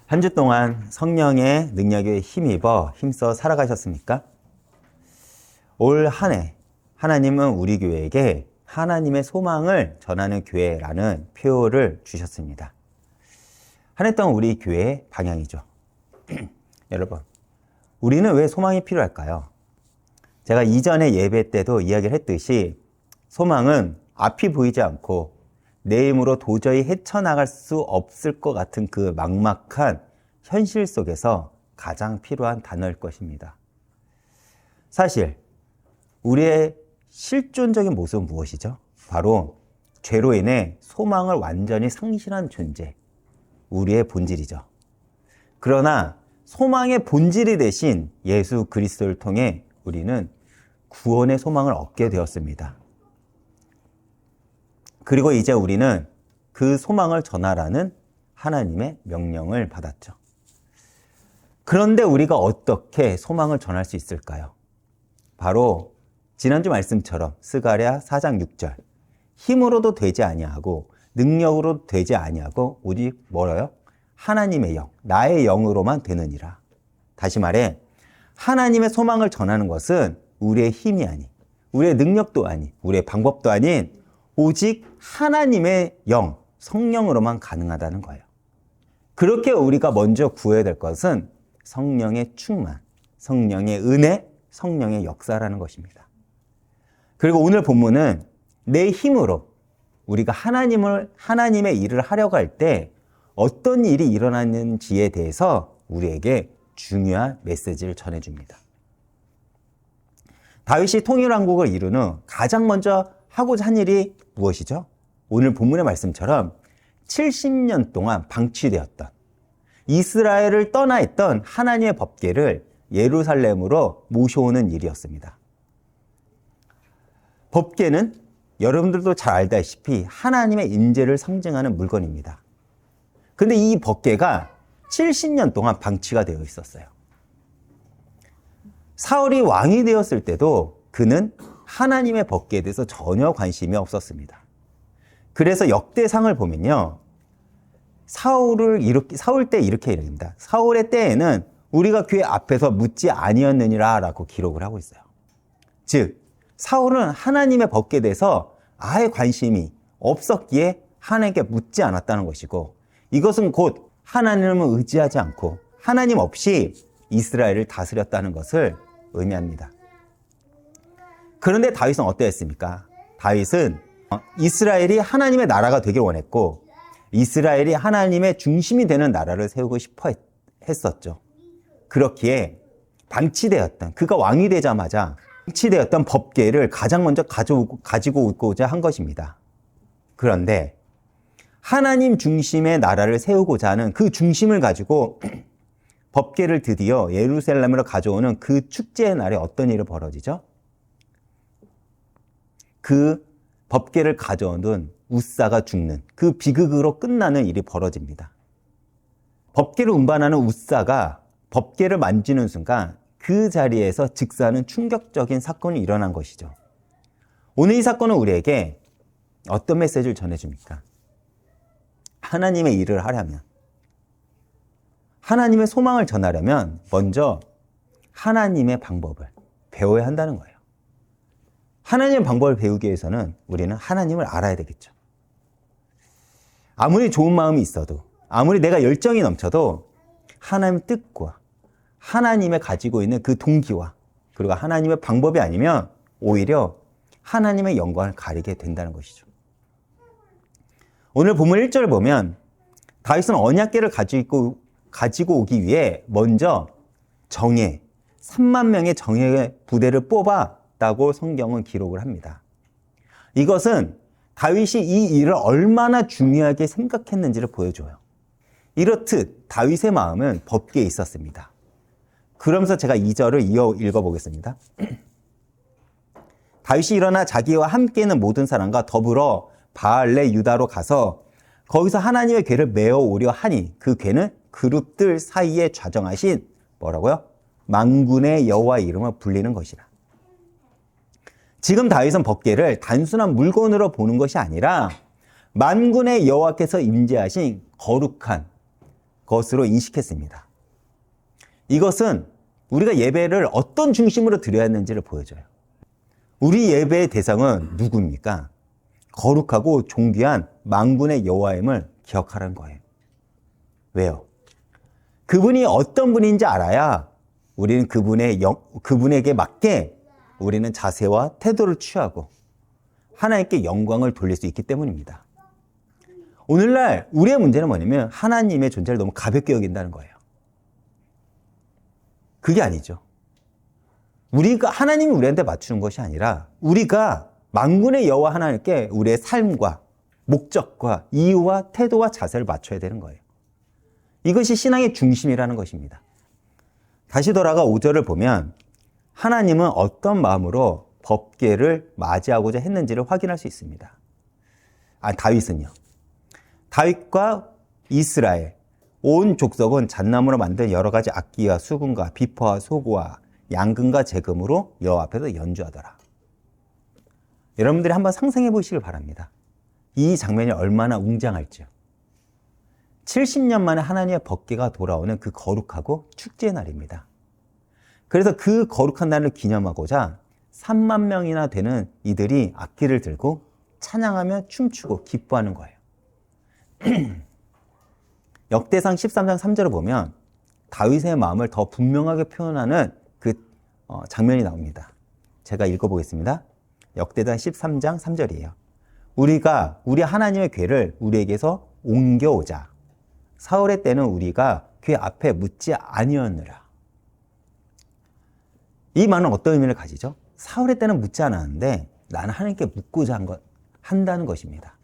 한 주 동안 성령의 능력에 힘입어 힘써 살아가셨습니까? 올 한 해 하나님은 우리 교회에게 하나님의 소망을 전하는 교회라는 표어를 주셨습니다. 한 해 동안 우리 교회의 방향이죠. 여러분, 우리는 왜 소망이 필요할까요? 제가 이전에 예배 때도 이야기를 했듯이 소망은 앞이 보이지 않고 내 힘으로 도저히 헤쳐나갈 수 없을 것 같은 그 막막한 현실 속에서 가장 필요한 단어일 것입니다. 사실 우리의 실존적인 모습은 무엇이죠? 바로 죄로 인해 소망을 완전히 상실한 존재, 우리의 본질이죠. 그러나 소망의 본질이 되신 예수 그리스도를 통해 우리는 구원의 소망을 얻게 되었습니다. 그리고 이제 우리는 그 소망을 전하라는 하나님의 명령을 받았죠. 그런데 우리가 어떻게 소망을 전할 수 있을까요? 바로 지난주 말씀처럼 스가랴 4장 6절 힘으로도 되지 아니하고 능력으로도 되지 아니하고 오직 뭐라요? 하나님의 영, 나의 영으로만 되느니라. 다시 말해 하나님의 소망을 전하는 것은 우리의 힘이 아닌, 우리의 능력도 아닌, 우리의 방법도 아닌 오직 하나님의 영, 성령으로만 가능하다는 거예요. 그렇게 우리가 먼저 구해야 될 것은 성령의 충만, 성령의 은혜, 성령의 역사라는 것입니다. 그리고 오늘 본문은 내 힘으로 우리가 하나님의 일을 하려고 할 때 어떤 일이 일어나는지에 대해서 우리에게 중요한 메시지를 전해줍니다. 다윗이 통일왕국을 이룬 후 가장 먼저 하고자 한 일이 무엇이죠? 오늘 본문의 말씀처럼 70년 동안 방치되었던 이스라엘을 떠나 있던 하나님의 법궤를 예루살렘으로 모셔오는 일이었습니다. 법궤는 여러분들도 잘 알다시피 하나님의 임재를 상징하는 물건입니다. 근데 이 법궤가 70년 동안 방치가 되어 있었어요. 사울이 왕이 되었을 때도 그는 하나님의 법궤에 대해서 전혀 관심이 없었습니다. 그래서 역대상을 보면요, 사울 때 이렇게 얘기합니다. 사울의 때에는 우리가 그의 앞에서 묻지 아니었느니라 라고 기록을 하고 있어요. 즉 사울은 하나님의 법궤에 대해서 아예 관심이 없었기에 하나님께 묻지 않았다는 것이고, 이것은 곧 하나님을 의지하지 않고 하나님 없이 이스라엘을 다스렸다는 것을 의미합니다. 그런데 다윗은 어떠했습니까? 다윗은 이스라엘이 하나님의 나라가 되길 원했고 이스라엘이 하나님의 중심이 되는 나라를 세우고 싶어 했었죠. 그렇기에 방치되었던, 그가 왕이 되자마자 방치되었던 법궤를 가장 먼저 가지고 오고자 한 것입니다. 그런데 하나님 중심의 나라를 세우고자 하는 그 중심을 가지고 법궤를 드디어 예루살렘으로 가져오는 그 축제의 날에 어떤 일이 벌어지죠? 그 법궤를 가져오는 웃사가 죽는 그 비극으로 끝나는 일이 벌어집니다. 법궤를 운반하는 웃사가 법궤를 만지는 순간 그 자리에서 즉사하는 충격적인 사건이 일어난 것이죠. 오늘 이 사건은 우리에게 어떤 메시지를 전해줍니까? 하나님의 일을 하려면, 하나님의 소망을 전하려면 먼저 하나님의 방법을 배워야 한다는 거예요. 하나님의 방법을 배우기 위해서는 우리는 하나님을 알아야 되겠죠. 아무리 좋은 마음이 있어도, 아무리 내가 열정이 넘쳐도 하나님의 뜻과 하나님의 가지고 있는 그 동기와 그리고 하나님의 방법이 아니면 오히려 하나님의 영광을 가리게 된다는 것이죠. 오늘 본문 1절을 보면 다윗은 언약궤를 가지고 오기 위해 먼저 3만 명의 정예 부대를 뽑았다고 성경은 기록을 합니다. 이것은 다윗이 이 일을 얼마나 중요하게 생각했는지를 보여줘요. 이렇듯 다윗의 마음은 법궤에 있었습니다. 그러면서 제가 2절을 이어 읽어보겠습니다. 다윗이 일어나 자기와 함께 있는 모든 사람과 더불어 바알레 유다로 가서 거기서 하나님의 궤를 메어 오려 하니 그 궤는 그룹들 사이에 좌정하신 뭐라고요? 만군의 여호와의 이름을 불리는 것이라. 지금 다윗은 법궤를 단순한 물건으로 보는 것이 아니라 만군의 여호와께서 임재하신 거룩한 것으로 인식했습니다. 이것은 우리가 예배를 어떤 중심으로 드려야 하는지를 보여줘요. 우리 예배의 대상은 누구입니까? 거룩하고 존귀한 만군의 여호와임을 기억하라는 거예요. 왜요? 그분이 어떤 분인지 알아야 우리는 그분에게 맞게 우리는 자세와 태도를 취하고 하나님께 영광을 돌릴 수 있기 때문입니다. 오늘날 우리의 문제는 뭐냐면 하나님의 존재를 너무 가볍게 여긴다는 거예요. 그게 아니죠. 하나님이 우리한테 맞추는 것이 아니라 우리가 만군의 여호와 하나님께 우리의 삶과 목적과 이유와 태도와 자세를 맞춰야 되는 거예요. 이것이 신앙의 중심이라는 것입니다. 다시 돌아가 5절을 보면 하나님은 어떤 마음으로 법궤를 맞이하고자 했는지를 확인할 수 있습니다. 다윗은요. 다윗과 이스라엘 온 족속은 잣나무로 만든 여러 가지 악기와 수금과 비퍼와 소고와 양금과 재금으로 여호와 앞에서 연주하더라. 여러분들이 한번 상상해 보시길 바랍니다. 이 장면이 얼마나 웅장할지요. 70년 만에 하나님의 법궤가 돌아오는 그 거룩하고 축제의 날입니다. 그래서 그 거룩한 날을 기념하고자 3만 명이나 되는 이들이 악기를 들고 찬양하며 춤추고 기뻐하는 거예요. 역대상 13장 3절을 보면 다윗의 마음을 더 분명하게 표현하는 그 장면이 나옵니다. 제가 읽어보겠습니다. 역대상 13장 3절이에요. 우리 하나님의 궤를 우리에게서 옮겨오자. 사울의 때는 우리가 궤 앞에 묻지 아니었느라. 이 말은 어떤 의미를 가지죠? 사울의 때는 묻지 않았는데 나는 하나님께 묻고자 한다는 것입니다.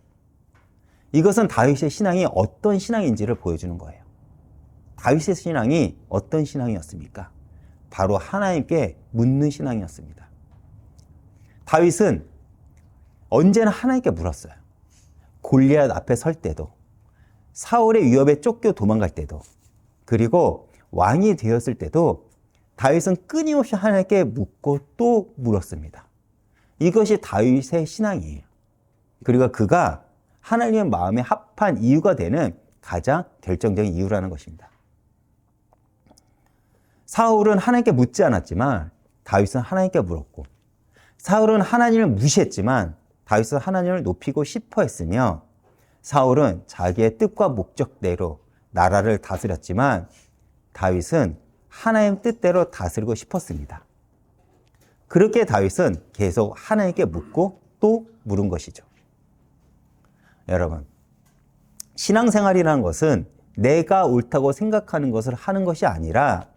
이것은 다윗의 신앙이 어떤 신앙인지를 보여주는 거예요. 다윗의 신앙이 어떤 신앙이었습니까? 바로 하나님께 묻는 신앙이었습니다. 다윗은 언제나 하나님께 물었어요. 골리앗 앞에 설 때도, 사울의 위협에 쫓겨 도망갈 때도, 그리고 왕이 되었을 때도 다윗은 끊임없이 하나님께 묻고 또 물었습니다. 이것이 다윗의 신앙이에요. 그리고 그가 하나님의 마음에 합한 이유가 되는 가장 결정적인 이유라는 것입니다. 사울은 하나님께 묻지 않았지만 다윗은 하나님께 물었고, 사울은 하나님을 무시했지만 다윗은 하나님을 높이고 싶어 했으며, 사울은 자기의 뜻과 목적대로 나라를 다스렸지만 다윗은 하나님 뜻대로 다스리고 싶었습니다. 그렇게 다윗은 계속 하나님께 묻고 또 물은 것이죠. 여러분, 신앙생활이라는 것은 내가 옳다고 생각하는 것을 하는 것이 아니라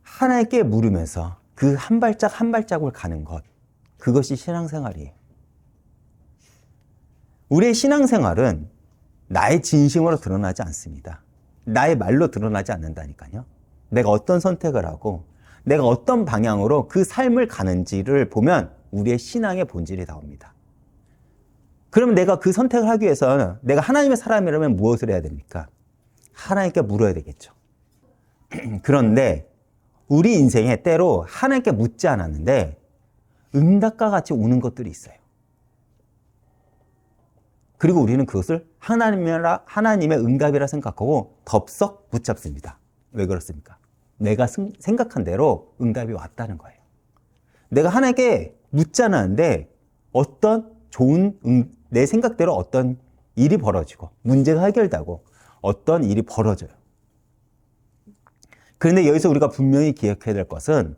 하나님께 물으면서 그 한 발짝 한 발짝을 가는 것, 그것이 신앙생활이에요. 우리의 신앙생활은 나의 진심으로 드러나지 않습니다. 나의 말로 드러나지 않는다니까요. 내가 어떤 선택을 하고 내가 어떤 방향으로 그 삶을 가는지를 보면 우리의 신앙의 본질이 나옵니다. 그러면 내가 그 선택을 하기 위해서는 내가 하나님의 사람이라면 무엇을 해야 됩니까? 하나님께 물어야 되겠죠. 그런데 우리 인생에 때로 하나님께 묻지 않았는데 응답과 같이 오는 것들이 있어요. 그리고 우리는 그것을 하나님의 응답이라 생각하고 덥석 붙잡습니다. 왜 그렇습니까? 내가 생각한 대로 응답이 왔다는 거예요. 내가 하나님께 묻지 않았는데 내 생각대로 어떤 일이 벌어지고 문제가 해결되고 어떤 일이 벌어져요. 그런데 여기서 우리가 분명히 기억해야 될 것은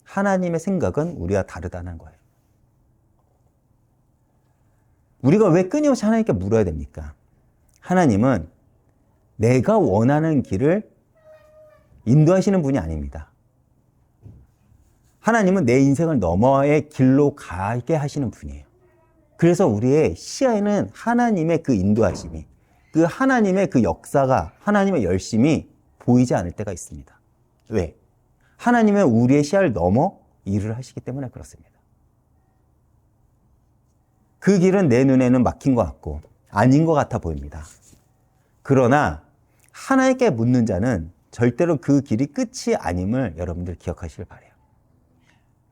하나님의 생각은 우리와 다르다는 거예요. 우리가 왜 끊임없이 하나님께 물어야 됩니까? 하나님은 내가 원하는 길을 인도하시는 분이 아닙니다. 하나님은 내 인생을 너머의 길로 가게 하시는 분이에요. 그래서 우리의 시야에는 하나님의 그 인도하심이, 그 하나님의 그 역사가, 하나님의 열심이 보이지 않을 때가 있습니다. 왜? 하나님은 우리의 시야를 넘어 일을 하시기 때문에 그렇습니다. 그 길은 내 눈에는 막힌 것 같고 아닌 것 같아 보입니다. 그러나 하나님께 묻는 자는 절대로 그 길이 끝이 아님을 여러분들 기억하시길 바라요.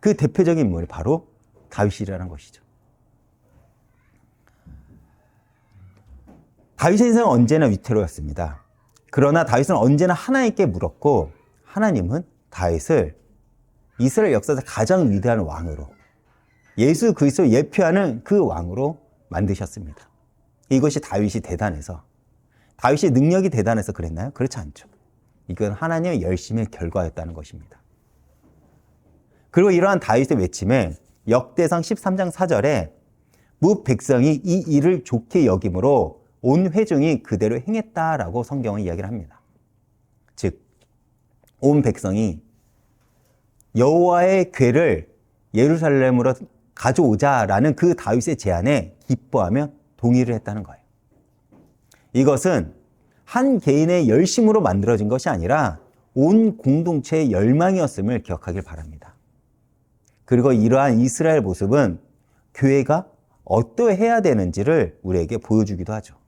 그 대표적인 인물이 바로 다윗이라는 것이죠. 다윗의 인생은 언제나 위태로웠습니다. 그러나 다윗은 언제나 하나님께 물었고 하나님은 다윗을 이스라엘 역사에서 가장 위대한 왕으로, 예수 그리스도를 예표하는 그 왕으로 만드셨습니다. 이것이 다윗이 대단해서, 다윗이 능력이 대단해서 그랬나요? 그렇지 않죠. 이건 하나님의 열심의 결과였다는 것입니다. 그리고 이러한 다윗의 외침에 역대상 13장 4절에 무 백성이 이 일을 좋게 여김으로 온 회중이 그대로 행했다라고 성경은 이야기를 합니다. 즉, 온 백성이 여호와의 궤를 예루살렘으로 가져오자라는 그 다윗의 제안에 기뻐하며 동의를 했다는 거예요. 이것은 한 개인의 열심으로 만들어진 것이 아니라 온 공동체의 열망이었음을 기억하길 바랍니다. 그리고 이러한 이스라엘 모습은 교회가 어떠해야 되는지를 우리에게 보여주기도 하죠.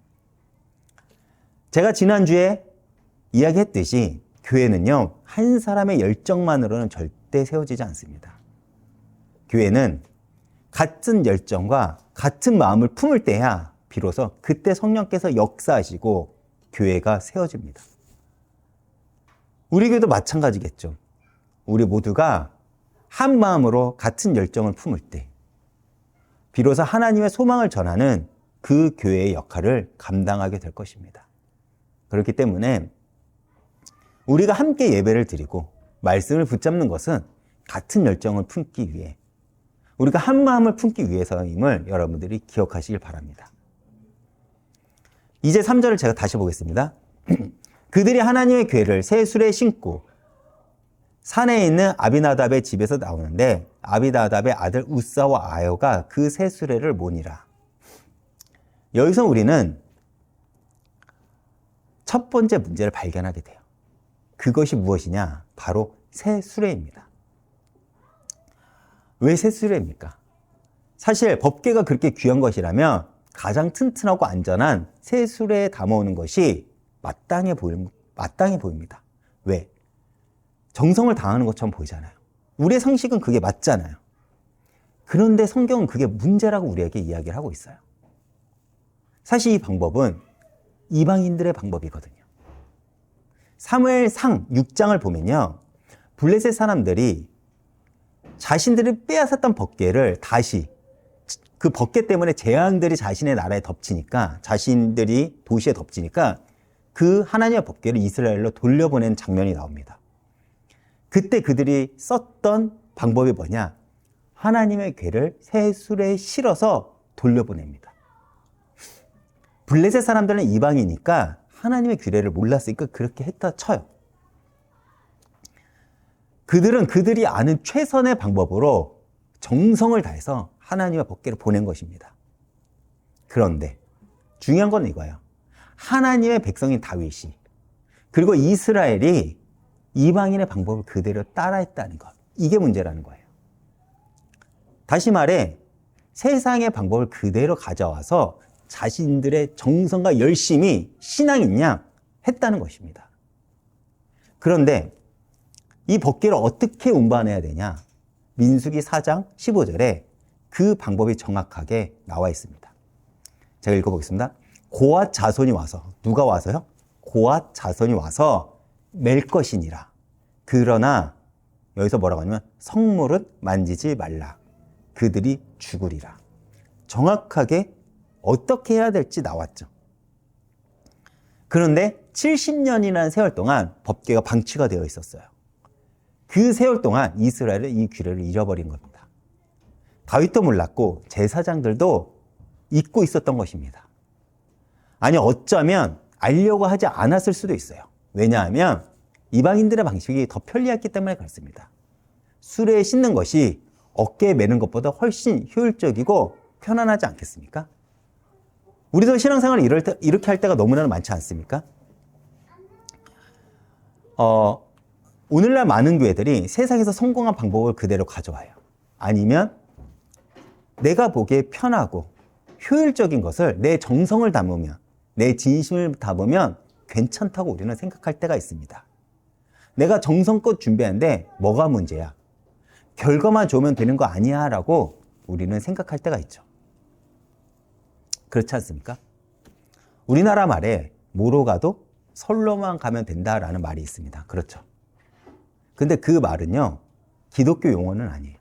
제가 지난주에 이야기했듯이 교회는요, 한 사람의 열정만으로는 절대 세워지지 않습니다. 교회는 같은 열정과 같은 마음을 품을 때야 비로소 그때 성령께서 역사하시고 교회가 세워집니다. 우리 교회도 마찬가지겠죠. 우리 모두가 한 마음으로 같은 열정을 품을 때 비로소 하나님의 소망을 전하는 그 교회의 역할을 감당하게 될 것입니다. 그렇기 때문에 우리가 함께 예배를 드리고 말씀을 붙잡는 것은 같은 열정을 품기 위해, 우리가 한 마음을 품기 위해서임을 여러분들이 기억하시길 바랍니다. 이제 3절을 제가 다시 보겠습니다. 그들이 하나님의 궤를 새 수레에 신고 산에 있는 아비나답의 집에서 나오는데 아비나답의 아들 우사와 아요가 그 새 수레를 모니라. 여기서 우리는 첫 번째 문제를 발견하게 돼요. 그것이 무엇이냐? 바로 새 수레입니다. 왜 새 수레입니까? 사실 법궤가 그렇게 귀한 것이라면 가장 튼튼하고 안전한 새 수레에 담아오는 것이 마땅해 보입니다. 왜? 정성을 다하는 것처럼 보이잖아요. 우리의 상식은 그게 맞잖아요. 그런데 성경은 그게 문제라고 우리에게 이야기를 하고 있어요. 사실 이 방법은 이방인들의 방법이거든요. 사무엘상 6장을 보면요, 블레셋 사람들이 자신들이 빼앗았던 법궤를 다시, 그 법궤 때문에 재앙들이 자신의 나라에 덮치니까, 자신들이 도시에 덮치니까 그 하나님의 법궤를 이스라엘로 돌려보낸 장면이 나옵니다. 그때 그들이 썼던 방법이 뭐냐? 하나님의 궤를 새 수레에 실어서 돌려보냅니다. 블레셋 사람들은 이방이니까 하나님의 규례를 몰랐으니까 그렇게 했다 쳐요. 그들은 그들이 아는 최선의 방법으로 정성을 다해서 하나님의 법궤를 보낸 것입니다. 그런데 중요한 건 이거예요. 하나님의 백성인 다윗이, 그리고 이스라엘이 이방인의 방법을 그대로 따라했다는 것, 이게 문제라는 거예요. 다시 말해 세상의 방법을 그대로 가져와서 자신들의 정성과 열심이 신앙이냐 했다는 것입니다. 그런데 이 법궤를 어떻게 운반해야 되냐? 민수기 4장 15절에 그 방법이 정확하게 나와 있습니다. 제가 읽어보겠습니다. 고앗 자손이 와서, 누가 와서요? 고앗 자손이 와서 맬 것이니라. 그러나 여기서 뭐라고 하냐면 성물은 만지지 말라. 그들이 죽으리라. 정확하게 어떻게 해야 될지 나왔죠. 그런데 70년이라는 세월 동안 법궤가 방치가 되어 있었어요. 그 세월 동안 이스라엘은 이 규례를 잃어버린 겁니다. 다윗도 몰랐고 제사장들도 잊고 있었던 것입니다. 아니, 어쩌면 알려고 하지 않았을 수도 있어요. 왜냐하면 이방인들의 방식이 더 편리했기 때문에 그렇습니다. 수레에 싣는 것이 어깨에 매는 것보다 훨씬 효율적이고 편안하지 않겠습니까? 우리도 신앙생활을 이렇게 할 때가 너무나 많지 않습니까? 오늘날 많은 교회들이 세상에서 성공한 방법을 그대로 가져와요. 아니면 내가 보기에 편하고 효율적인 것을 내 정성을 담으면, 내 진심을 담으면 괜찮다고 우리는 생각할 때가 있습니다. 내가 정성껏 준비하는데 뭐가 문제야? 결과만 좋으면 되는 거 아니야? 라고 우리는 생각할 때가 있죠. 그렇지 않습니까? 우리나라 말에 뭐로 가도 설로만 가면 된다라는 말이 있습니다. 그렇죠. 근데 그 말은요, 기독교 용어는 아니에요.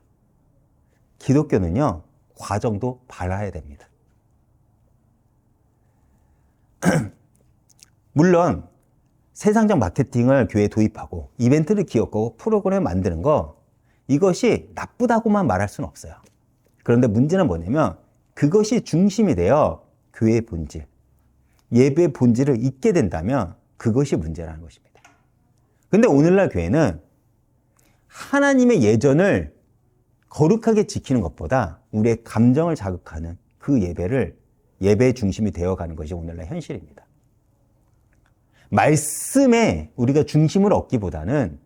기독교는요, 과정도 밟아야 됩니다. 물론 세상적 마케팅을 교회에 도입하고 이벤트를 기획하고 프로그램을 만드는 거, 이것이 나쁘다고만 말할 수는 없어요. 그런데 문제는 뭐냐면 그것이 중심이 되어 교회의 본질, 예배의 본질을 잊게 된다면 그것이 문제라는 것입니다. 근데 오늘날 교회는 하나님의 예전을 거룩하게 지키는 것보다 우리의 감정을 자극하는 그 예배의 중심이 되어가는 것이 오늘날 현실입니다. 말씀에 우리가 중심을 얻기보다는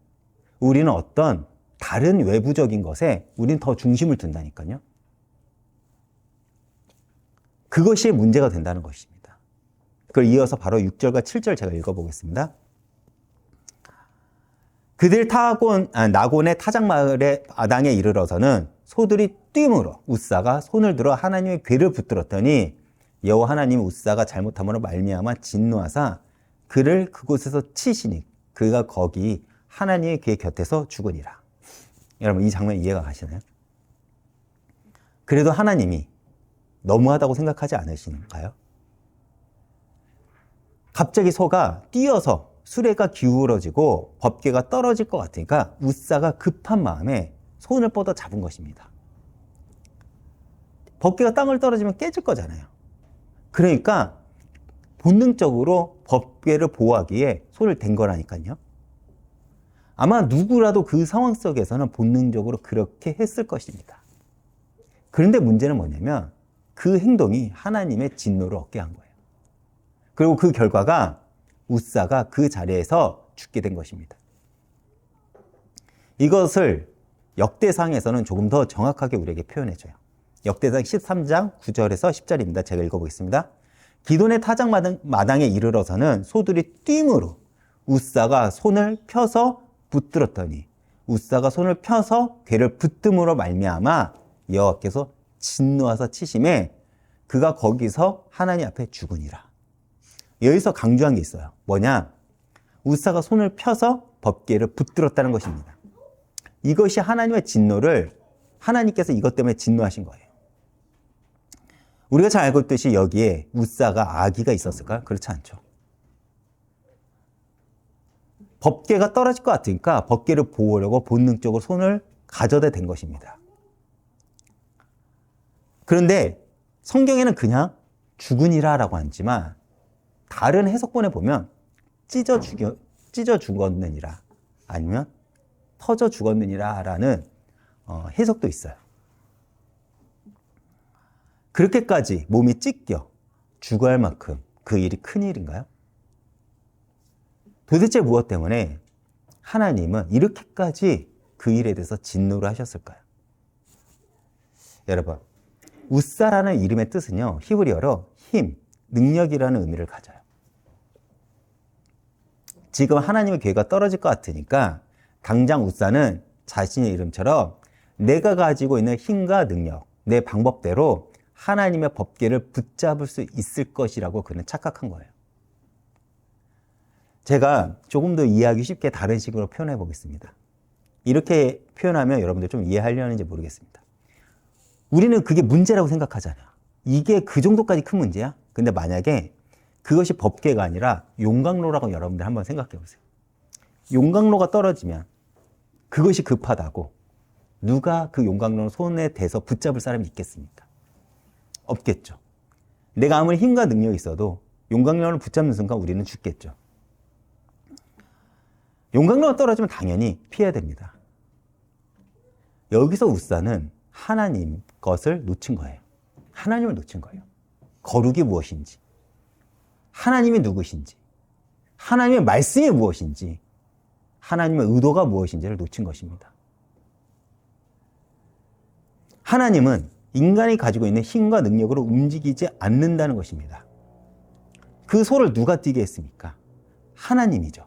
우리는 어떤 다른 외부적인 것에 우리는 더 중심을 둔다니까요. 그것이 문제가 된다는 것입니다. 그걸 이어서 바로 6절과 7절 제가 읽어보겠습니다. 그들 나곤의 타작마을의 마당에 이르러서는 소들이 뛰므로 웃사가 손을 들어 하나님의 궤를 붙들었더니 여호와 하나님 웃사가 잘못함으로 말미암아 진노하사 그를 그곳에서 치시니 그가 거기 하나님의 궤 곁에서 죽으니라. 여러분, 이 장면 이해가 가시나요? 그래도 하나님이 너무하다고 생각하지 않으시는가요? 갑자기 소가 뛰어서 수레가 기울어지고 법궤가 떨어질 것 같으니까 웃사가 급한 마음에 손을 뻗어 잡은 것입니다. 법궤가 땅을 떨어지면 깨질 거잖아요. 그러니까 본능적으로 법궤를 보호하기에 손을 댄 거라니까요. 아마 누구라도 그 상황 속에서는 본능적으로 그렇게 했을 것입니다. 그런데 문제는 뭐냐면 그 행동이 하나님의 진노를 얻게 한 거예요. 그리고 그 결과가 웃사가 그 자리에서 죽게 된 것입니다. 이것을 역대상에서는 조금 더 정확하게 우리에게 표현해줘요. 역대상 13장 9절에서 10절입니다. 제가 읽어보겠습니다. 기돈의 타작마당에 이르러서는 소들이 뛰므로 웃사가 손을 펴서 붙들었더니 웃사가 손을 펴서 궤를 붙듦으로 말미암아 여호와께서 진노하사 치심에 그가 거기서 하나님 앞에 죽으니라. 여기서 강조한 게 있어요. 뭐냐? 웃사가 손을 펴서 법궤를 붙들었다는 것입니다. 이것이 하나님의 진노를 하나님께서 이것 때문에 진노하신 거예요. 우리가 잘 알고 있듯이 여기에 웃사가 아기가 있었을까요? 그렇지 않죠. 법궤가 떨어질 것 같으니까 법궤를 보호하려고 본능적으로 손을 가져다 댄 것입니다. 그런데 성경에는 그냥 죽으니라라고 하지만 다른 해석본에 보면 찢어 죽었느니라 아니면 터져 죽었느니라라는 해석도 있어요. 그렇게까지 몸이 찢겨 죽어야 할 만큼 그 일이 큰 일인가요? 도대체 무엇 때문에 하나님은 이렇게까지 그 일에 대해서 진노를 하셨을까요? 여러분, 웃사라는 이름의 뜻은요, 히브리어로 힘, 능력이라는 의미를 가져요. 지금 하나님의 궤가 떨어질 것 같으니까 당장 웃사는 자신의 이름처럼 내가 가지고 있는 힘과 능력, 내 방법대로 하나님의 법궤를 붙잡을 수 있을 것이라고 그는 착각한 거예요. 제가 조금 더 이해하기 쉽게 다른 식으로 표현해 보겠습니다. 이렇게 표현하면 여러분들 좀 이해하려는지 모르겠습니다. 우리는 그게 문제라고 생각하잖아요. 이게 그 정도까지 큰 문제야? 근데 만약에 그것이 법궤가 아니라 용광로라고 여러분들 한번 생각해 보세요. 용광로가 떨어지면 그것이 급하다고 누가 그 용광로를 손에 대서 붙잡을 사람이 있겠습니까? 없겠죠. 내가 아무리 힘과 능력이 있어도 용광로를 붙잡는 순간 우리는 죽겠죠. 용광로가 떨어지면 당연히 피해야 됩니다. 여기서 웃사는 하나님 것을 놓친 거예요. 하나님을 놓친 거예요. 거룩이 무엇인지, 하나님이 누구신지, 하나님의 말씀이 무엇인지, 하나님의 의도가 무엇인지를 놓친 것입니다. 하나님은 인간이 가지고 있는 힘과 능력으로 움직이지 않는다는 것입니다. 그 소를 누가 뛰게 했습니까? 하나님이죠.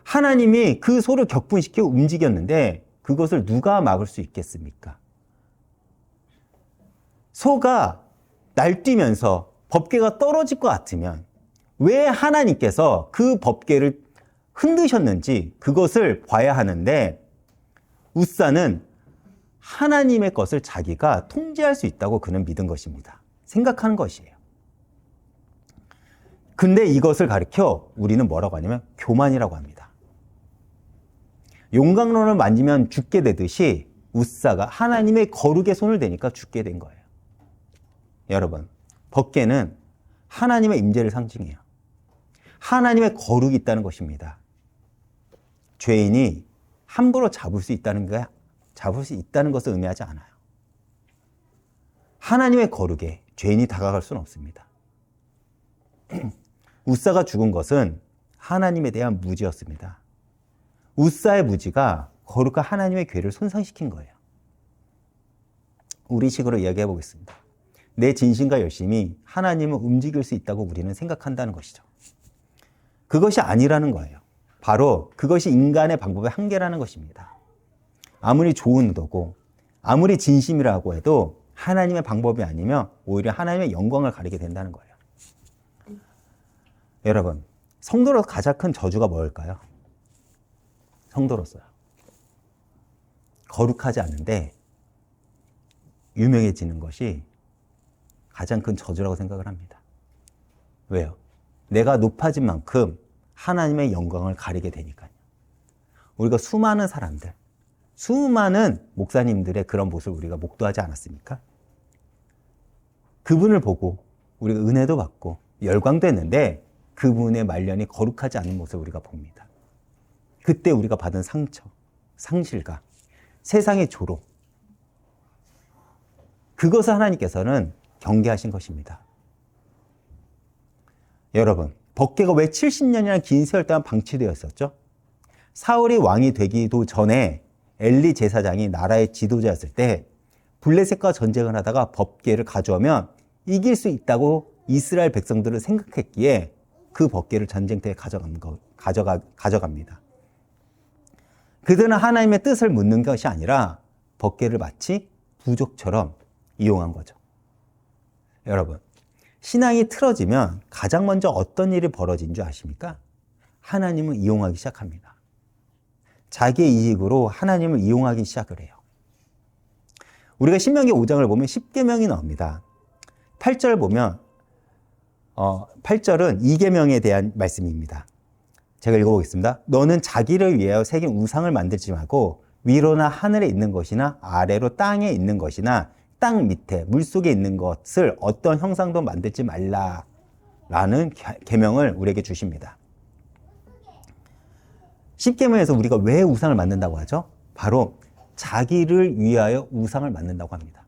하나님이 그 소를 격분시켜 움직였는데 그것을 누가 막을 수 있겠습니까? 소가 날뛰면서 법궤가 떨어질 것 같으면 왜 하나님께서 그 법궤를 흔드셨는지 그것을 봐야 하는데, 웃사는 하나님의 것을 자기가 통제할 수 있다고 그는 믿은 것입니다. 생각하는 것이에요. 근데 이것을 가리켜 우리는 뭐라고 하냐면 교만이라고 합니다. 용광로를 만지면 죽게 되듯이 웃사가 하나님의 거룩에 손을 대니까 죽게 된 거예요. 여러분, 법궤는 하나님의 임재를 상징해요. 하나님의 거룩이 있다는 것입니다. 죄인이 함부로 잡을 수 있다는 것을 의미하지 않아요. 하나님의 거룩에 죄인이 다가갈 수는 없습니다. 웃사가 죽은 것은 하나님에 대한 무지였습니다. 웃사의 무지가 거룩한 하나님의 궤를 손상시킨 거예요. 우리식으로 이야기해 보겠습니다. 내 진심과 열심이 하나님을 움직일 수 있다고 우리는 생각한다는 것이죠. 그것이 아니라는 거예요. 바로 그것이 인간의 방법의 한계라는 것입니다. 아무리 좋은 의도고 아무리 진심이라고 해도 하나님의 방법이 아니면 오히려 하나님의 영광을 가리게 된다는 거예요. 여러분, 성도로서 가장 큰 저주가 뭘까요? 성도로서요. 거룩하지 않은데 유명해지는 것이 가장 큰 저주라고 생각을 합니다. 왜요? 내가 높아진 만큼 하나님의 영광을 가리게 되니까요. 우리가 수많은 사람들, 수많은 목사님들의 그런 모습을 우리가 목도하지 않았습니까? 그분을 보고 우리가 은혜도 받고 열광도 했는데 그분의 말년이 거룩하지 않은 모습을 우리가 봅니다. 그때 우리가 받은 상처, 상실감, 세상의 조롱, 그것을 하나님께서는 경계하신 것입니다. 여러분, 법궤가 왜 70년이나 긴 세월 동안 방치되었었죠? 사울이 왕이 되기도 전에 엘리 제사장이 나라의 지도자였을 때 블레셋과 전쟁을 하다가 법궤를 가져오면 이길 수 있다고 이스라엘 백성들은 생각했기에 그 법궤를 전쟁터에 가져갑니다. 그들은 하나님의 뜻을 묻는 것이 아니라 법궤를 마치 부족처럼 이용한 거죠. 여러분, 신앙이 틀어지면 가장 먼저 어떤 일이 벌어진 줄 아십니까? 하나님을 이용하기 시작합니다. 자기의 이익으로 하나님을 이용하기 시작을 해요. 우리가 신명기 5장을 보면 10계명이 나옵니다. 8절 보면 8절은 2계명에 대한 말씀입니다. 제가 읽어보겠습니다. 너는 자기를 위하여 새긴 우상을 만들지 말고 위로나 하늘에 있는 것이나 아래로 땅에 있는 것이나 땅 밑에 물속에 있는 것을 어떤 형상도 만들지 말라라는 계명을 우리에게 주십니다. 10계명에서 우리가 왜 우상을 만든다고 하죠? 바로 자기를 위하여 우상을 만든다고 합니다.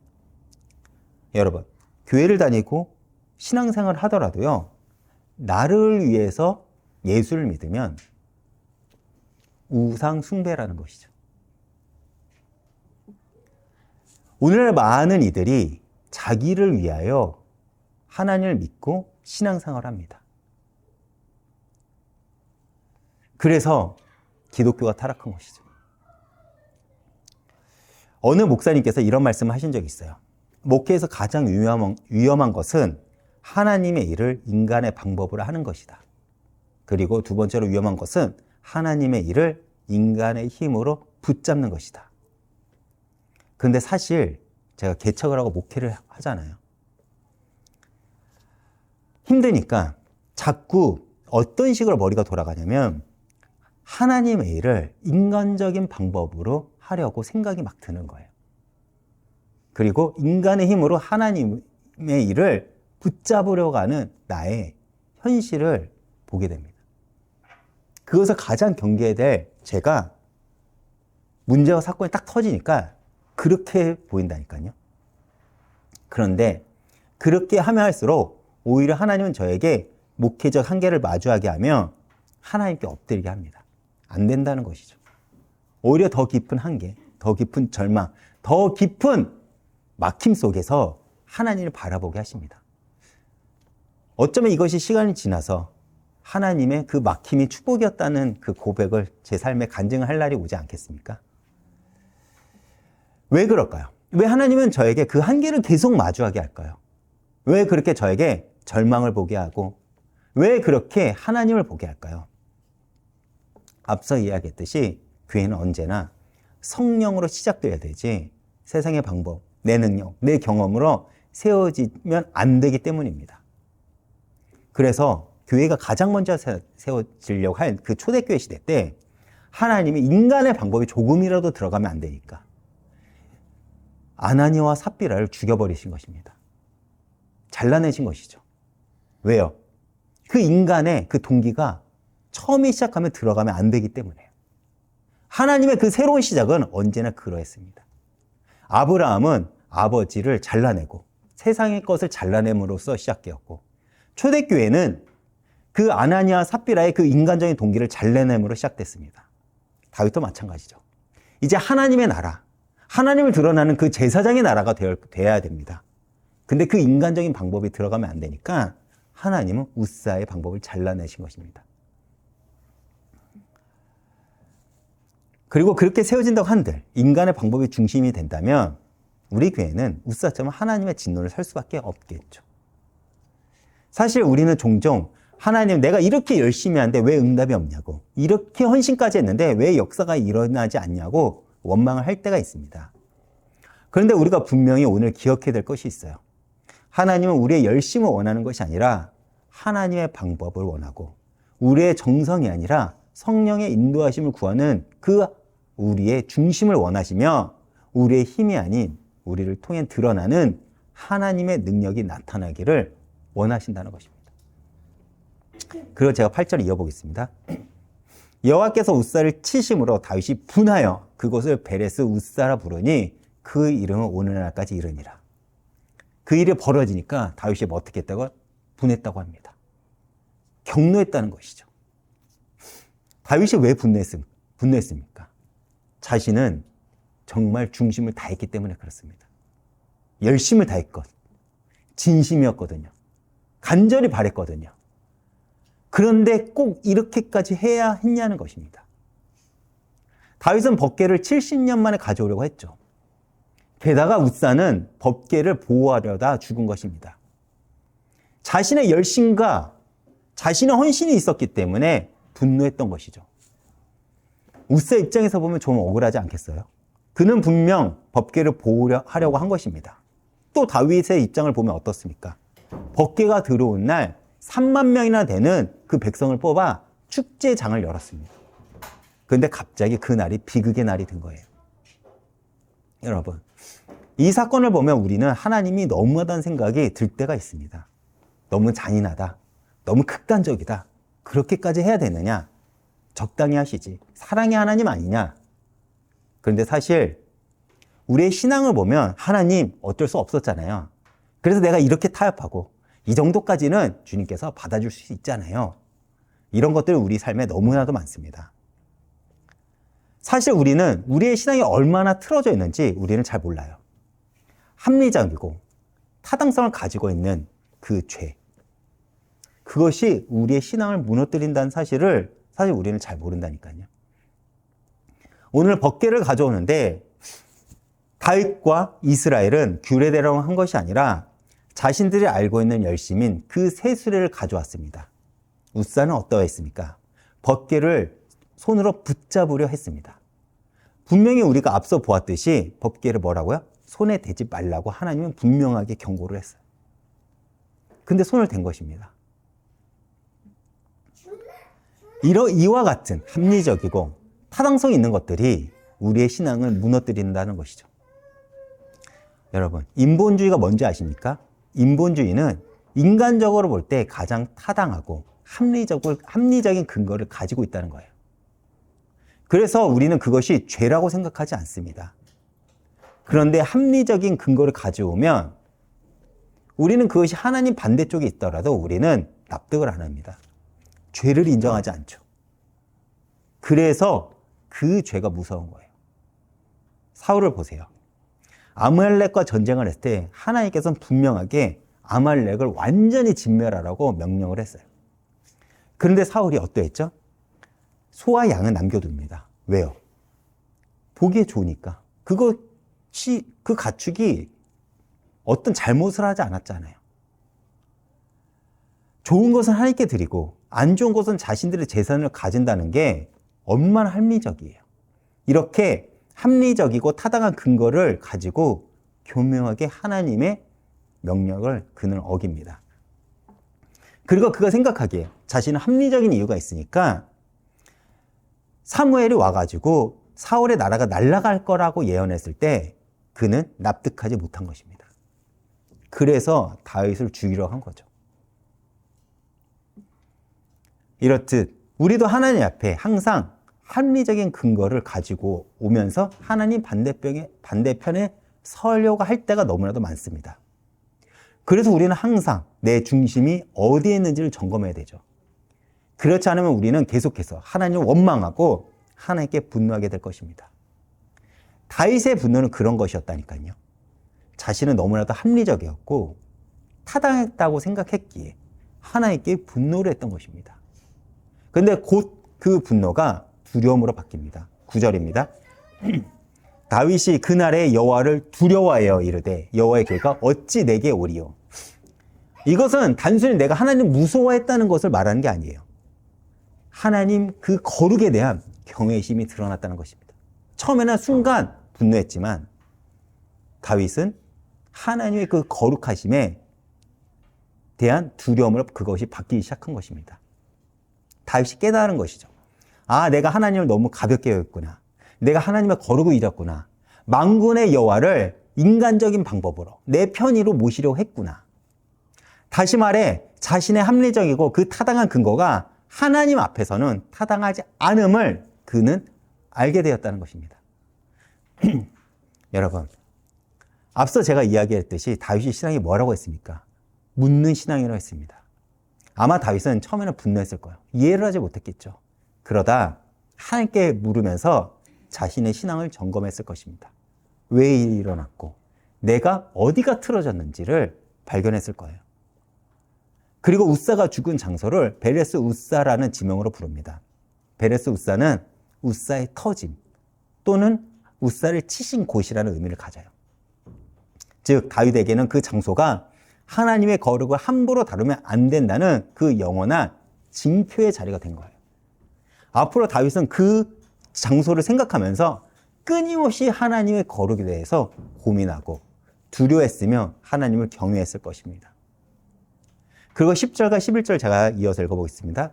여러분, 교회를 다니고 신앙생활을 하더라도요, 나를 위해서 예수를 믿으면 우상 숭배라는 것이죠. 오늘날 많은 이들이 자기를 위하여 하나님을 믿고 신앙생활을 합니다. 그래서 기독교가 타락한 것이죠. 어느 목사님께서 이런 말씀을 하신 적이 있어요. 목회에서 가장 위험한 것은 하나님의 일을 인간의 방법으로 하는 것이다. 그리고 두 번째로 위험한 것은 하나님의 일을 인간의 힘으로 붙잡는 것이다. 그런데 사실 제가 개척을 하고 목회를 하잖아요. 힘드니까 자꾸 어떤 식으로 머리가 돌아가냐면 하나님의 일을 인간적인 방법으로 하려고 생각이 막 드는 거예요. 그리고 인간의 힘으로 하나님의 일을 붙잡으려고 하는 나의 현실을 보게 됩니다. 그것을 가장 경계해야 될 제가 문제와 사건이 딱 터지니까 그렇게 보인다니까요. 그런데 그렇게 하면 할수록 오히려 하나님은 저에게 목회적 한계를 마주하게 하며 하나님께 엎드리게 합니다. 안 된다는 것이죠. 오히려 더 깊은 한계, 더 깊은 절망, 더 깊은 막힘 속에서 하나님을 바라보게 하십니다. 어쩌면 이것이 시간이 지나서 하나님의 그 막힘이 축복이었다는 그 고백을 제 삶에 간증을 할 날이 오지 않겠습니까? 왜 그럴까요? 왜 하나님은 저에게 그 한계를 계속 마주하게 할까요? 왜 그렇게 저에게 절망을 보게 하고 왜 그렇게 하나님을 보게 할까요? 앞서 이야기했듯이 교회는 언제나 성령으로 시작돼야 되지 세상의 방법, 내 능력, 내 경험으로 세워지면 안 되기 때문입니다. 그래서 교회가 가장 먼저 세워지려고 할 그 초대교회 시대 때 하나님이 인간의 방법이 조금이라도 들어가면 안 되니까 아나니아와 삽비라를 죽여버리신 것입니다. 잘라내신 것이죠. 왜요? 그 인간의 그 동기가 처음에 시작하면 들어가면 안 되기 때문에요. 하나님의 그 새로운 시작은 언제나 그러했습니다. 아브라함은 아버지를 잘라내고 세상의 것을 잘라냄으로써 시작되었고, 초대교회는 그 아나니아 삽비라의 그 인간적인 동기를 잘라냄으로 시작됐습니다. 다윗도 마찬가지죠. 이제 하나님의 나라, 하나님을 드러나는 그 제사장의 나라가 되어야 됩니다. 근데 그 인간적인 방법이 들어가면 안 되니까 하나님은 우사의 방법을 잘라내신 것입니다. 그리고 그렇게 세워진다고 한들 인간의 방법이 중심이 된다면 우리 교회는 우사처럼 하나님의 진노를 살 수밖에 없겠죠. 사실 우리는 종종 하나님, 내가 이렇게 열심히 하는데 왜 응답이 없냐고, 이렇게 헌신까지 했는데 왜 역사가 일어나지 않냐고 원망을 할 때가 있습니다. 그런데 우리가 분명히 오늘 기억해야 될 것이 있어요. 하나님은 우리의 열심을 원하는 것이 아니라 하나님의 방법을 원하고, 우리의 정성이 아니라 성령의 인도하심을 구하는 그 우리의 중심을 원하시며, 우리의 힘이 아닌 우리를 통해 드러나는 하나님의 능력이 나타나기를 원하신다는 것입니다. 그리고 제가 8절 이어보겠습니다. 여호와께서 우사를 치심으로 다윗이 분하여 그곳을 베레스 우사라 부르니 그 이름은 오늘날까지 이르니라. 그 일이 벌어지니까 다윗이 뭐 어떻게 했다고? 분했다고 합니다. 격노했다는 것이죠. 다윗이 왜 분노했습니까? 자신은 정말 중심을 다했기 때문에 그렇습니다. 열심을 다했건 진심이었거든요. 간절히 바랬거든요. 그런데 꼭 이렇게까지 해야 했냐는 것입니다. 다윗은 법궤를 70년 만에 가져오려고 했죠. 게다가 우사는 법궤를 보호하려다 죽은 것입니다. 자신의 열심과 자신의 헌신이 있었기 때문에 분노했던 것이죠. 우사 입장에서 보면 좀 억울하지 않겠어요? 그는 분명 법궤를 보호하려고 한 것입니다. 또 다윗의 입장을 보면 어떻습니까? 법궤가 들어온 날 3만 명이나 되는 그 백성을 뽑아 축제장을 열었습니다. 그런데 갑자기 그 날이 비극의 날이 된 거예요. 여러분, 이 사건을 보면 우리는 하나님이 너무하다는 생각이 들 때가 있습니다. 너무 잔인하다, 너무 극단적이다, 그렇게까지 해야 되느냐, 적당히 하시지, 사랑의 하나님 아니냐. 그런데 사실 우리의 신앙을 보면 하나님 어쩔 수 없었잖아요. 그래서 내가 이렇게 타협하고 이 정도까지는 주님께서 받아줄 수 있잖아요. 이런 것들이 우리 삶에 너무나도 많습니다. 사실 우리는 우리의 신앙이 얼마나 틀어져 있는지 우리는 잘 몰라요. 합리적이고 타당성을 가지고 있는 그 죄, 그것이 우리의 신앙을 무너뜨린다는 사실을 사실 우리는 잘 모른다니까요. 오늘 법궤를 가져오는데 다윗과 이스라엘은 규례대로 한 것이 아니라 자신들이 알고 있는 열심인 그 세 수레를 가져왔습니다. 우사는 어떠했습니까? 법궤를 손으로 붙잡으려 했습니다. 분명히 우리가 앞서 보았듯이 법궤를 뭐라고요? 손에 대지 말라고 하나님은 분명하게 경고를 했어요. 근데 손을 댄 것입니다. 이와 같은 합리적이고 타당성 있는 것들이 우리의 신앙을 무너뜨린다는 것이죠. 여러분, 인본주의가 뭔지 아십니까? 인본주의는 인간적으로 볼 때 가장 타당하고 합리적인 근거를 가지고 있다는 거예요. 그래서 우리는 그것이 죄라고 생각하지 않습니다. 그런데 합리적인 근거를 가져오면 우리는 그것이 하나님 반대쪽에 있더라도 우리는 납득을 안 합니다. 죄를 인정하지 않죠. 그래서 그 죄가 무서운 거예요. 사울을 보세요. 아말렉과 전쟁을 했을 때 하나님께서는 분명하게 아말렉을 완전히 진멸하라고 명령을 했어요. 그런데 사울이 어떠했죠? 소와 양은 남겨둡니다. 왜요? 보기에 좋으니까. 그 가축이 어떤 잘못을 하지 않았잖아요. 좋은 것은 하나님께 드리고 안 좋은 것은 자신들의 재산을 가진다는 게 얼마나 합리적이에요. 이렇게 합리적이고 타당한 근거를 가지고 교묘하게 하나님의 명령을 그는 어깁니다. 그리고 그가 생각하기에 자신은 합리적인 이유가 있으니까 사무엘이 와가지고 사울의 나라가 날아갈 거라고 예언했을 때 그는 납득하지 못한 것입니다. 그래서 다윗을 죽이려고 한 거죠. 이렇듯 우리도 하나님 앞에 항상 합리적인 근거를 가지고 오면서 하나님 반대편에 서려고 할 때가 너무나도 많습니다. 그래서 우리는 항상 내 중심이 어디에 있는지를 점검해야 되죠. 그렇지 않으면 우리는 계속해서 하나님을 원망하고 하나님께 분노하게 될 것입니다. 다윗의 분노는 그런 것이었다니까요. 자신은 너무나도 합리적이었고 타당했다고 생각했기에 하나님께 분노를 했던 것입니다. 그런데 곧 그 분노가 두려움으로 바뀝니다. 9절입니다. 다윗이 그날에 여호와를 두려워하여 이르되 여호와의 괴가 어찌 내게 오리요. 이것은 단순히 내가 하나님 무서워했다는 것을 말하는 게 아니에요. 하나님 그 거룩에 대한 경외심이 드러났다는 것입니다. 처음에는 순간 분노했지만 다윗은 하나님의 그 거룩하심에 대한 두려움으로 그것이 바뀌기 시작한 것입니다. 다윗이 깨달은 것이죠. 아, 내가 하나님을 너무 가볍게 여겼구나. 내가 하나님의 거룩을 잊었구나. 만군의 여호와를 인간적인 방법으로 내 편의로 모시려고 했구나. 다시 말해 자신의 합리적이고 그 타당한 근거가 하나님 앞에서는 타당하지 않음을 그는 알게 되었다는 것입니다. 여러분, 앞서 제가 이야기했듯이 다윗의 신앙이 뭐라고 했습니까? 묻는 신앙이라고 했습니다. 아마 다윗은 처음에는 분노했을 거예요. 이해를 하지 못했겠죠. 그러다 하나님께 물으면서 자신의 신앙을 점검했을 것입니다. 왜 일이 일어났고 내가 어디가 틀어졌는지를 발견했을 거예요. 그리고 우사가 죽은 장소를 베레스 우사라는 지명으로 부릅니다. 베레스 우사는 우사의 터짐 또는 우사를 치신 곳이라는 의미를 가져요. 즉 다윗에게는 그 장소가 하나님의 거룩을 함부로 다루면 안 된다는 그 영원한 징표의 자리가 된 거예요. 앞으로 다윗은 그 장소를 생각하면서 끊임없이 하나님의 거룩에 대해서 고민하고 두려워했으며 하나님을 경외했을 것입니다. 그리고 10절과 11절 제가 이어서 읽어보겠습니다.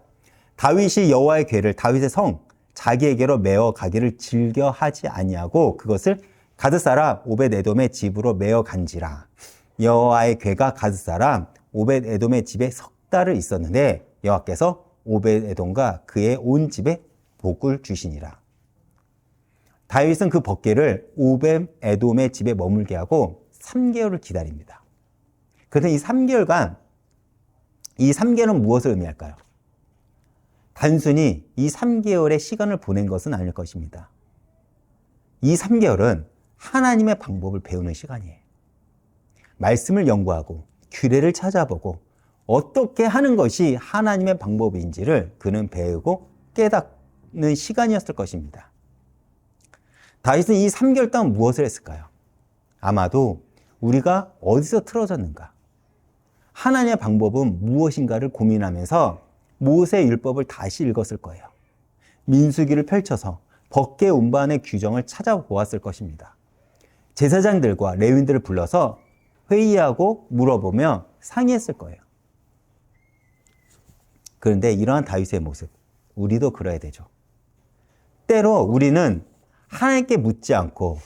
다윗이 여호와의 궤를 다윗의 성 자기에게로 메어 가기를 즐겨 하지 아니하고 그것을 가드 사람 오벳 에돔의 집으로 메어 간지라. 여호와의 궤가 가드 사람 오벳 에돔의 집에 석 달을 있었는데 여호와께서 오벳 에돔과 그의 온 집에 복을 주시니라. 다윗은 그 법궤를 오벳 에돔의 집에 머물게 하고 3개월을 기다립니다. 그래서 이 3개월간 이 3개월은 무엇을 의미할까요? 단순히 이 3개월의 시간을 보낸 것은 아닐 것입니다. 이 3개월은 하나님의 방법을 배우는 시간이에요. 말씀을 연구하고 규례를 찾아보고 어떻게 하는 것이 하나님의 방법인지를 그는 배우고 깨닫는 시간이었을 것입니다. 다윗은 이 3개월 동안 무엇을 했을까요? 아마도 우리가 어디서 틀어졌는가? 하나님의 방법은 무엇인가를 고민하면서 모세의 율법을 다시 읽었을 거예요. 민수기를 펼쳐서 법궤 운반의 규정을 찾아보았을 것입니다. 제사장들과 레위인들을 불러서 회의하고 물어보며 상의했을 거예요. 그런데 이러한 다윗의 모습, 우리도 그래야 되죠. 때로 우리는 하나님께 묻지 않고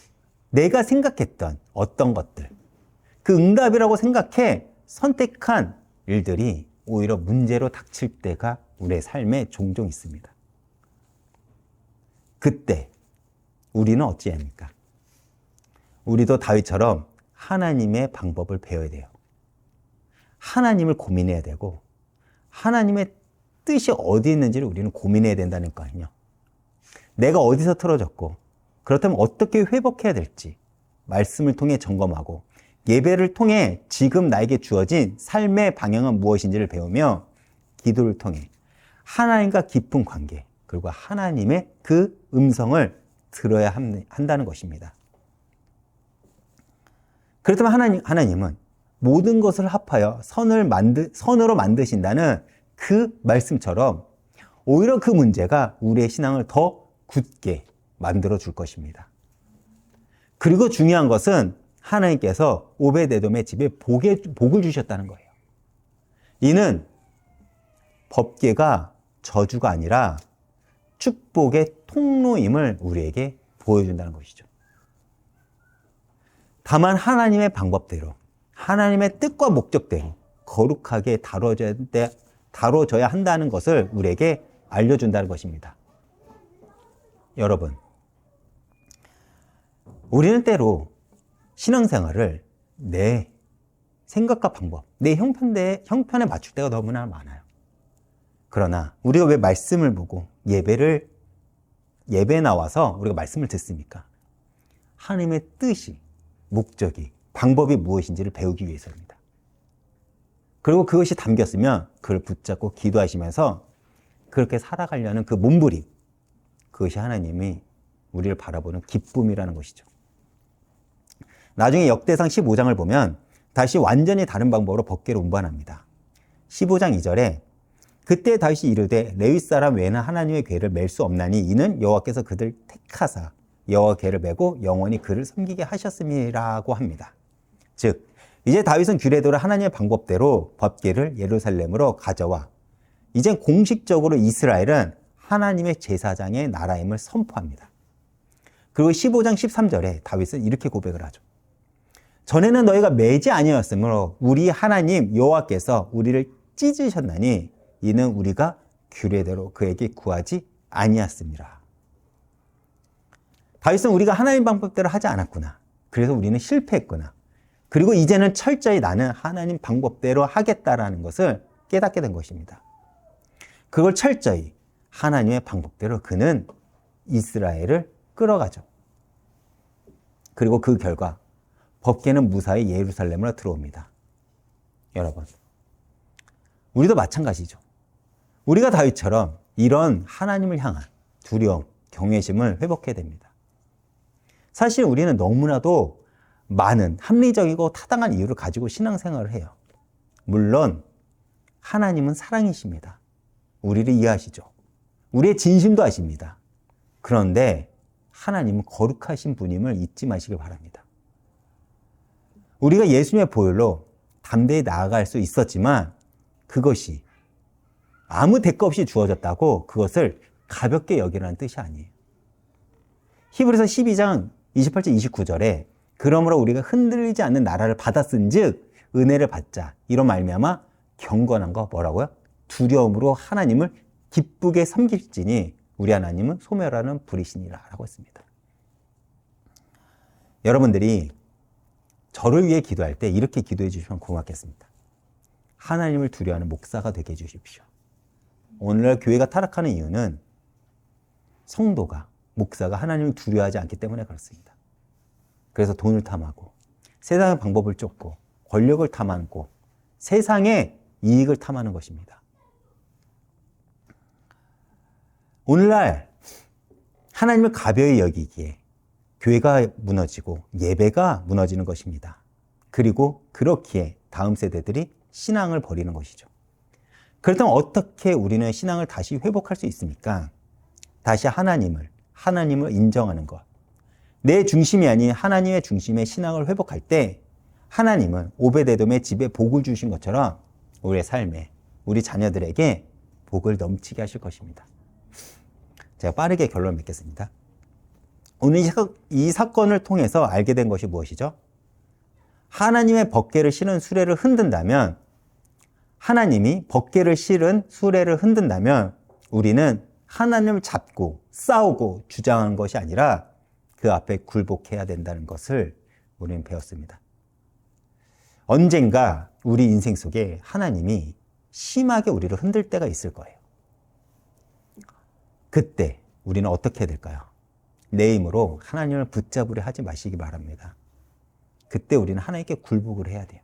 내가 생각했던 어떤 것들, 그 응답이라고 생각해 선택한 일들이 오히려 문제로 닥칠 때가 우리의 삶에 종종 있습니다. 그때 우리는 어찌해야 합니까? 우리도 다윗처럼 하나님의 방법을 배워야 돼요. 하나님을 고민해야 되고 하나님의 뜻이 어디 있는지를 우리는 고민해야 된다는 거 아니에요. 내가 어디서 틀어졌고 그렇다면 어떻게 회복해야 될지 말씀을 통해 점검하고 예배를 통해 지금 나에게 주어진 삶의 방향은 무엇인지를 배우며 기도를 통해 하나님과 깊은 관계 그리고 하나님의 그 음성을 들어야 한다는 것입니다. 그렇다면 하나님은 모든 것을 합하여 선으로 만드신다는 그 말씀처럼 오히려 그 문제가 우리의 신앙을 더 굳게 만들어 줄 것입니다. 그리고 중요한 것은 하나님께서 오베데돔의 집에 복을 주셨다는 거예요. 이는 법궤가 저주가 아니라 축복의 통로임을 우리에게 보여준다는 것이죠. 다만 하나님의 방법대로, 하나님의 뜻과 목적대로 거룩하게 다뤄져야 한다는 것을 우리에게 알려준다는 것입니다. 여러분, 우리는 때로 신앙생활을 내 생각과 방법, 내 형편에 맞출 때가 너무나 많아요. 그러나 우리가 왜 말씀을 보고 예배에 나와서 우리가 말씀을 듣습니까? 하나님의 뜻이, 목적이, 방법이 무엇인지를 배우기 위해서입니다. 그리고 그것이 담겼으면 그걸 붙잡고 기도하시면서 그렇게 살아가려는 그 몸부림, 그것이 하나님이 우리를 바라보는 기쁨이라는 것이죠. 나중에 역대상 15장을 보면 다시 완전히 다른 방법으로 법궤를 운반합니다. 15장 2절에 그때 다윗이 이르되 레위 사람 외에는 하나님의 궤를 맬 수 없나니 이는 여호와께서 그들 택하사 여호와 궤를 메고 영원히 그를 섬기게 하셨음이라고 합니다. 즉 이제 다윗은 규례대로 하나님의 방법대로 법궤를 예루살렘으로 가져와 이제 공식적으로 이스라엘은 하나님의 제사장의 나라임을 선포합니다. 그리고 15장 13절에 다윗은 이렇게 고백을 하죠. 전에는 너희가 매지 아니었으므로 우리 하나님 여호와께서 우리를 찢으셨나니 이는 우리가 규례대로 그에게 구하지 아니었습니다. 다윗은 우리가 하나님 방법대로 하지 않았구나. 그래서 우리는 실패했구나. 그리고 이제는 철저히 나는 하나님 방법대로 하겠다라는 것을 깨닫게 된 것입니다. 그걸 철저히 하나님의 방법대로 그는 이스라엘을 끌어가죠. 그리고 그 결과 법궤는 무사히 예루살렘으로 들어옵니다. 여러분, 우리도 마찬가지죠. 우리가 다윗처럼 이런 하나님을 향한 두려움, 경외심을 회복해야 됩니다. 사실 우리는 너무나도 많은 합리적이고 타당한 이유를 가지고 신앙생활을 해요. 물론 하나님은 사랑이십니다. 우리를 이해하시죠. 우리의 진심도 아십니다. 그런데 하나님은 거룩하신 분임을 잊지 마시길 바랍니다. 우리가 예수님의 보혈로 담대히 나아갈 수 있었지만 그것이 아무 대가 없이 주어졌다고 그것을 가볍게 여기라는 뜻이 아니에요. 히브리서 12장 28절 29절에 그러므로 우리가 흔들리지 않는 나라를 받았은즉 은혜를 받자 이런 말미암아 경건한 거 뭐라고요? 두려움으로 하나님을 기쁘게 섬길지니 우리 하나님은 소멸하는 불이시니라 라고 했습니다. 여러분들이 저를 위해 기도할 때 이렇게 기도해 주시면 고맙겠습니다. 하나님을 두려워하는 목사가 되게 해주십시오. 오늘날 교회가 타락하는 이유는 성도가, 목사가 하나님을 두려워하지 않기 때문에 그렇습니다. 그래서 돈을 탐하고 세상의 방법을 쫓고 권력을 탐하고 세상의 이익을 탐하는 것입니다. 오늘날 하나님을 가벼이 여기기에 교회가 무너지고 예배가 무너지는 것입니다. 그리고 그렇기에 다음 세대들이 신앙을 버리는 것이죠. 그렇다면 어떻게 우리는 신앙을 다시 회복할 수 있습니까? 다시 하나님을 인정하는 것. 내 중심이 아닌 하나님의 중심의 신앙을 회복할 때 하나님은 오베데돔의 집에 복을 주신 것처럼 우리의 삶에, 우리 자녀들에게 복을 넘치게 하실 것입니다. 제가 빠르게 결론을 맺겠습니다. 오늘 이 사건을 통해서 알게 된 것이 무엇이죠? 하나님의 법궤를 실은 수레를 흔든다면, 하나님이 법궤를 실은 수레를 흔든다면 우리는 하나님을 잡고 싸우고 주장한 것이 아니라 그 앞에 굴복해야 된다는 것을 우리는 배웠습니다. 언젠가 우리 인생 속에 하나님이 심하게 우리를 흔들 때가 있을 거예요. 그때 우리는 어떻게 해야 될까요? 내 힘으로 하나님을 붙잡으려 하지 마시기 바랍니다. 그때 우리는 하나님께 굴복을 해야 돼요.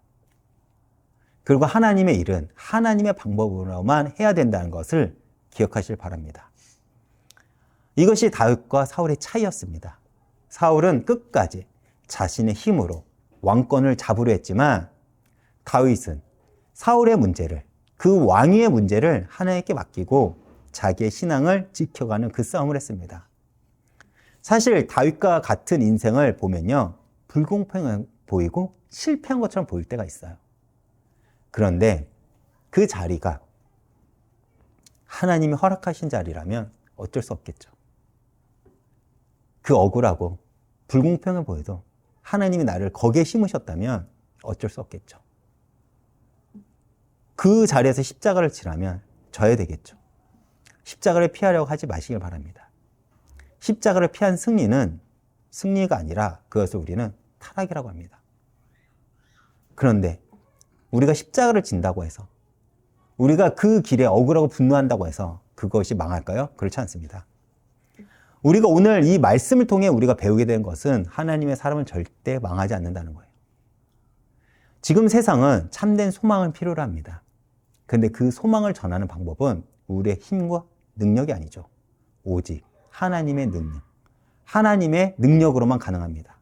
그리고 하나님의 일은 하나님의 방법으로만 해야 된다는 것을 기억하시길 바랍니다. 이것이 다윗과 사울의 차이였습니다. 사울은 끝까지 자신의 힘으로 왕권을 잡으려 했지만 다윗은 사울의 문제를, 그 왕위의 문제를 하나님께 맡기고 자기의 신앙을 지켜가는 그 싸움을 했습니다. 사실 다윗과 같은 인생을 보면요, 불공평해 보이고 실패한 것처럼 보일 때가 있어요. 그런데 그 자리가 하나님이 허락하신 자리라면 어쩔 수 없겠죠. 그 억울하고 불공평해 보여도 하나님이 나를 거기에 심으셨다면 어쩔 수 없겠죠. 그 자리에서 십자가를 지라면 져야 되겠죠. 십자가를 피하려고 하지 마시길 바랍니다. 십자가를 피한 승리는 승리가 아니라 그것을 우리는 타락이라고 합니다. 그런데 우리가 십자가를 진다고 해서, 우리가 그 길에 억울하고 분노한다고 해서 그것이 망할까요? 그렇지 않습니다. 우리가 오늘 이 말씀을 통해 우리가 배우게 된 것은 하나님의 사람은 절대 망하지 않는다는 거예요. 지금 세상은 참된 소망을 필요로 합니다. 그런데 그 소망을 전하는 방법은 우리의 힘과 능력이 아니죠. 오직 하나님의 능력, 하나님의 능력으로만 가능합니다.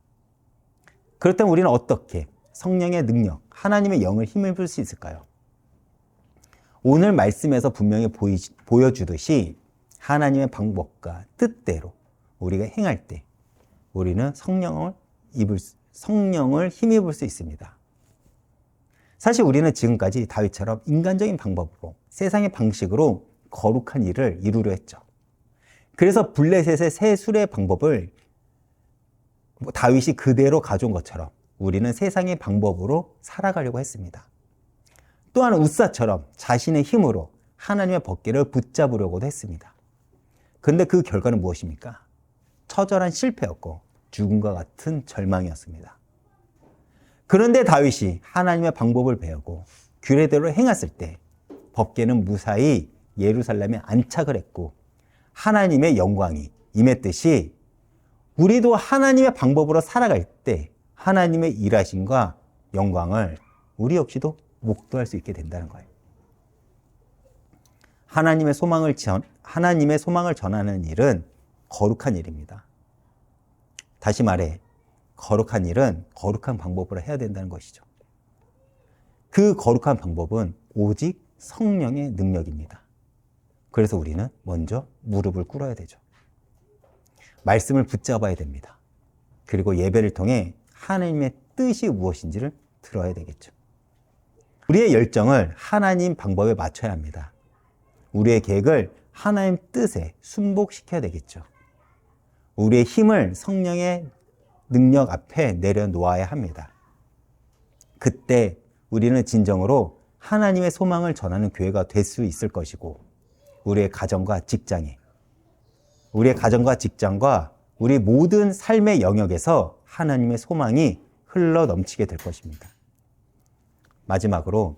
그렇다면 우리는 어떻게 성령의 능력, 하나님의 영을 힘을 볼 수 있을까요? 오늘 말씀에서 분명히 보여주듯이 하나님의 방법과 뜻대로 우리가 행할 때 우리는 성령을 힘입을 수 있습니다. 사실 우리는 지금까지 다윗처럼 인간적인 방법으로, 세상의 방식으로 거룩한 일을 이루려 했죠. 그래서 블레셋의 새 술의 방법을 다윗이 그대로 가져온 것처럼 우리는 세상의 방법으로 살아가려고 했습니다. 또한 우사처럼 자신의 힘으로 하나님의 법궤를 붙잡으려고도 했습니다. 그런데 그 결과는 무엇입니까? 처절한 실패였고 죽음과 같은 절망이었습니다. 그런데 다윗이 하나님의 방법을 배우고 규례대로 행했을 때 법궤는 무사히 예루살렘에 안착을 했고 하나님의 영광이 임했듯이 우리도 하나님의 방법으로 살아갈 때 하나님의 일하심과 영광을 우리 역시도 목도할 수 있게 된다는 거예요. 하나님의 소망을 전하는 일은 거룩한 일입니다. 다시 말해, 거룩한 일은 거룩한 방법으로 해야 된다는 것이죠. 그 거룩한 방법은 오직 성령의 능력입니다. 그래서 우리는 먼저 무릎을 꿇어야 되죠. 말씀을 붙잡아야 됩니다. 그리고 예배를 통해 하나님의 뜻이 무엇인지를 들어야 되겠죠. 우리의 열정을 하나님 방법에 맞춰야 합니다. 우리의 계획을 하나님 뜻에 순복시켜야 되겠죠. 우리의 힘을 성령의 능력 앞에 내려놓아야 합니다. 그때 우리는 진정으로 하나님의 소망을 전하는 교회가 될 수 있을 것이고 우리의 가정과 직장과 우리 모든 삶의 영역에서 하나님의 소망이 흘러 넘치게 될 것입니다. 마지막으로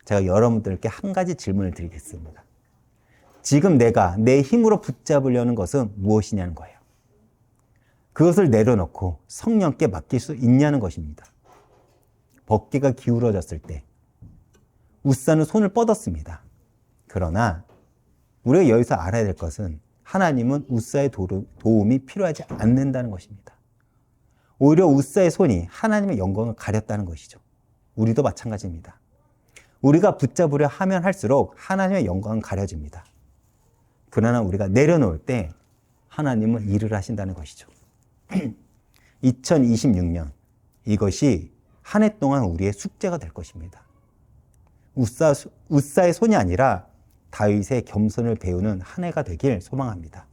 제가 여러분들께 한 가지 질문을 드리겠습니다. 지금 내가 내 힘으로 붙잡으려는 것은 무엇이냐는 거예요. 그것을 내려놓고 성령께 맡길 수 있냐는 것입니다. 법궤가 기울어졌을 때 우사는 손을 뻗었습니다. 그러나 우리가 여기서 알아야 될 것은 하나님은 우사의 도움이 필요하지 않는다는 것입니다. 오히려 우사의 손이 하나님의 영광을 가렸다는 것이죠. 우리도 마찬가지입니다. 우리가 붙잡으려 하면 할수록 하나님의 영광은 가려집니다. 그러나 우리가 내려놓을 때 하나님은 일을 하신다는 것이죠. 2026년 이것이 한 해 동안 우리의 숙제가 될 것입니다. 우사의 손이 아니라 다윗의 겸손을 배우는 한 해가 되길 소망합니다.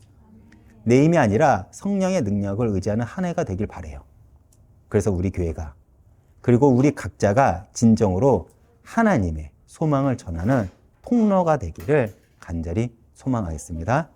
내 힘이 아니라 성령의 능력을 의지하는 한 해가 되길 바라요. 그래서 우리 교회가 그리고 우리 각자가 진정으로 하나님의 소망을 전하는 통로가 되기를 간절히 소망하겠습니다.